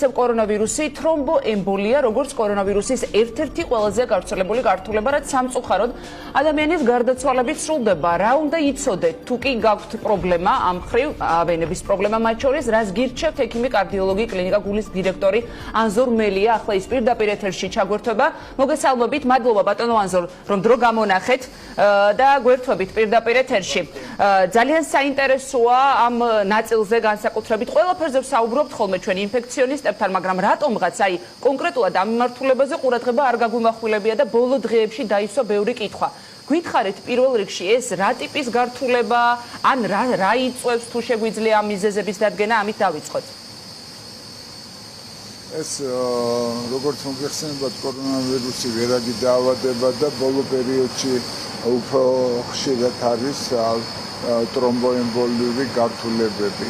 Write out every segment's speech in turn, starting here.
ისევ კორონავირუსი, თრომბოემბოლია, როგორც კორონავირუსის ერთ-ერთი ყველაზე გავრცელებული გართულება, რაც სამწუხაროდ ადამიანის გარდაცვალებით სრულდება. რა უნდა იცოდეთ, თუ კი გაქვთ პრობლემა ამ მხრივ, ვენების პრობლემა მათ შორის, რას გირჩევთ ექიმი კარდიოლოგი კლინიკა გულის დირექტორი ანზორ მელია, ახლა ის პირდაპირ ეთერში ჩაგვერთვება. მოგესალმებით, მადლობა ბატონო ანზორ, რომ დრო გამონახეთ და გვერთვებით პირდაპირ ეთერში. ძალიან საინტერესოა ამ ნაწილზე განსაკუთრებით ყველაფერზე ვსაუბრობთ ხოლმე ჩვენ ინფექციონისტებთან, მაგრამ რატომღაც აი კონკრეტულად ამ მიმართულებაზე ყურადღება არ გაგვიმახვილებია და ბოლო დღეებში დაისვა ბევრი კითხვა. გითხარით პირველ რიგში ეს რა ტიპის გართულება, ან რა იწვევს, თუ შეგვიძლია ამ მიზეზების დადგენა, ამით დავიწყოთ. ეს როგორც მოგეხსენებათ, კორონავირუსი ვერაგი დაავადება და ბოლო პერიოდში უფრო ხშირად არის ტრომბოემბოლიური გართულებები.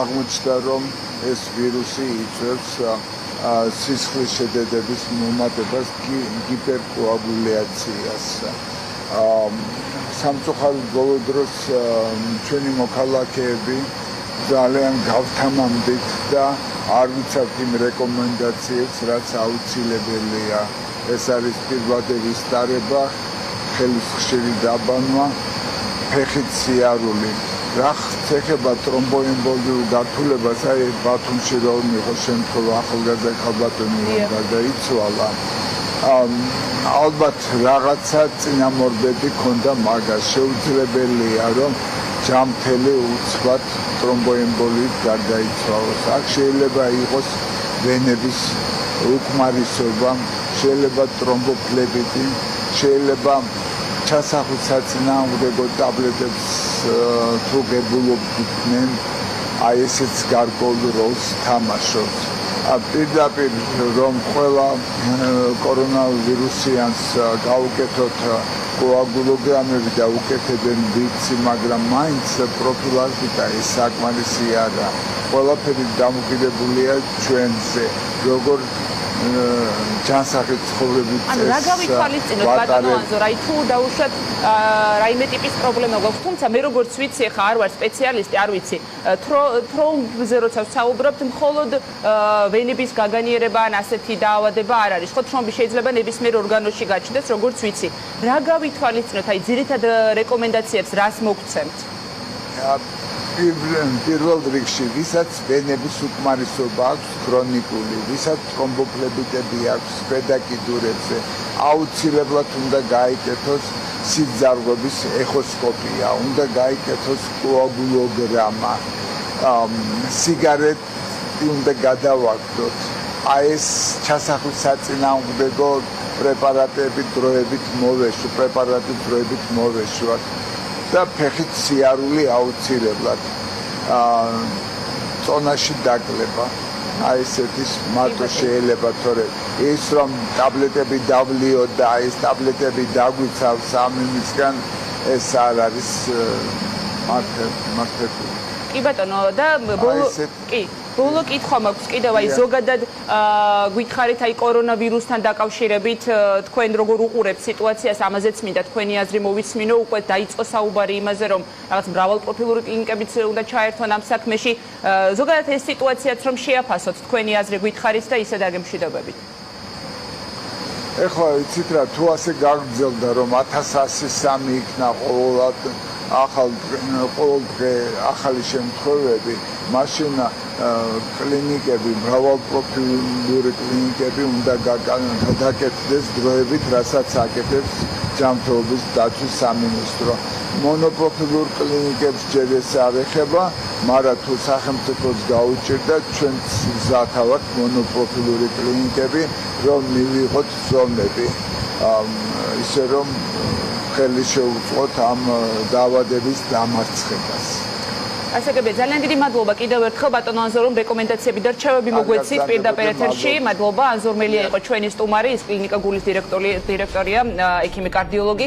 აღმოჩნდა, რომ ეს ვირუსი იწვევს სისხლის შედედების მომატებას, ჰიპერკოაგულაციას. სამწუხაროდ ბოლო დროს ჩვენი მოქალაქეები ძალიან გავთამამდით და არ ვიცავთ იმ რეკომენდაციებს, რაც აუცილებელია. ეს არის პირვადების დარება, ხელის ხშირი დაბანვა, ფეხით სიარული. რა ხდება ტრომბოემბოლიურ გართულებას, აი ბათუმში რომ იყო შემთხვევა, ახალგაზრდა ქალბატონი გარდაიცვალა. ალბათ რაღაცა წინამორბედი ქონდა მაგას. შეუძლებელია რომ ჯამთელი უცბად ტრომბოემბოლიით გარდაიცვალოს. აქ შეიძლება იყოს ვენების უკმარისობა, შეიძლება ტრომბოფლებიტი, შეიძლება ჩასახვის საწინააღმდეგო ტაბლეტებს თუ გებულობდნენ, აი ესეც გარკვეულ როლს თამაშობს. პირდაპირ რომ ყველა კორონავირუსიანს გაუკეთოთ კოაგულოგრამები და უკეთებენ ვიცი, მაგრამ მაინც პროფილაქტიკა ის საკმარისი არა. ყველაფერი დამოკიდებულია ჩვენზე, როგორ ჯანსაღი ცხოვრების წესს. ანუ რა გავითვალისწინოთ ბატონო ანზორ, აი თუ დაუშვათ რაიმე ტიპის პრობლემა გვაქვს, თუმცა მე როგორც ვიცი, ხა არ ვარ სპეციალისტი, არ ვიცი, თრომბზე როცა ვსაუბრობთ, მხოლოდ ვენების გაგანიერება ან ასეთი დაავადება არ არის. ხო, თრომბი შეიძლება ნებისმიერ ორგანოში გაჩნდეს, როგორც ვიცი. რა გავითვალისწინოთ, აი ძირითად რეკომენდაციებს რას მოგცემთ? პირველ რიგში, ვისაც ვენების უკმარისობა აქვს ქრონიკული, ვისაც თრომბოფლებიტები აქვს ბედაკიდურებზე, აუცილებლად უნდა გაიკეთოს სიძარღვების ეხოსკოპია, უნდა გაიკეთოს კოაგულოგრამა, სიგარეტი უნდა გადავაგდოთ. აი ეს ჩასახვის საწინააღმდეგო პრეპარატები დროებით მოვეშვათ. და ფეხით სიარული აუცილებლად. წონაში დაკლება. აი ესეთის მარტო შეიძლება, თორემ ის რომ ტაბლეტები დავლიოთ და ეს ტაბლეტები დაგვიცავს ამისგან, ეს არ არის მართებული. კი ბატონო, და ბოლო კითხვა მაქვს კიდევ, აი ზოგადად გითხარით აი კორონავირუსთან დაკავშირებით თქვენ როგორ უყურებთ სიტუაციას, ამაზეც მინდა თქვენი აზრი მოვისმინო, უკვე დაიწყო საუბარი იმაზე, რომ რაღაც მრავალპროფილური კლინიკებიც უნდა ჩაერთონ ამ საქმეში. ზოგადად ეს სიტუაციაც რომ შეაფასოთ, თქვენი აზრი გითხარით და ისე დაგემშვიდობებით. ეხლა იცით რა, თუ ასე გაგრძელდა, რომ 1103 იქნა ყოველ დღე ახალი შემთხვევები, მაშინ კლინიკები, მრავალპროფილური კლინიკები უნდა გადაკეთდეს დროებით, რასაც აკეთებს ჯანმრთელობის დაცვის სამინისტრო. მონოპროფილურ კლინიკებს ჯერ ეს არ ეხება, მაგრამ თუ სახელმწიფოს გაუჭირდა, ჩვენც მზათავართ მონოპროფილური კლინიკები, რომ მივიღოთ ზომები, ისე რომ ხელი შეუწყოთ ამ დაავადების დამარცხებას. ასაკები, ძალიან დიდი მადლობა კიდევ ერთხელ ბატონო ანზორ, რომ რეკომენდაციები და რჩევები მოგვეცით პირდაპირ ეთერში. მადლობა, ანზორ მელია იყო ჩვენი სტუმარი, ის კლინიკა გულის დირექტორია, ექიმი კარდიოლოგი.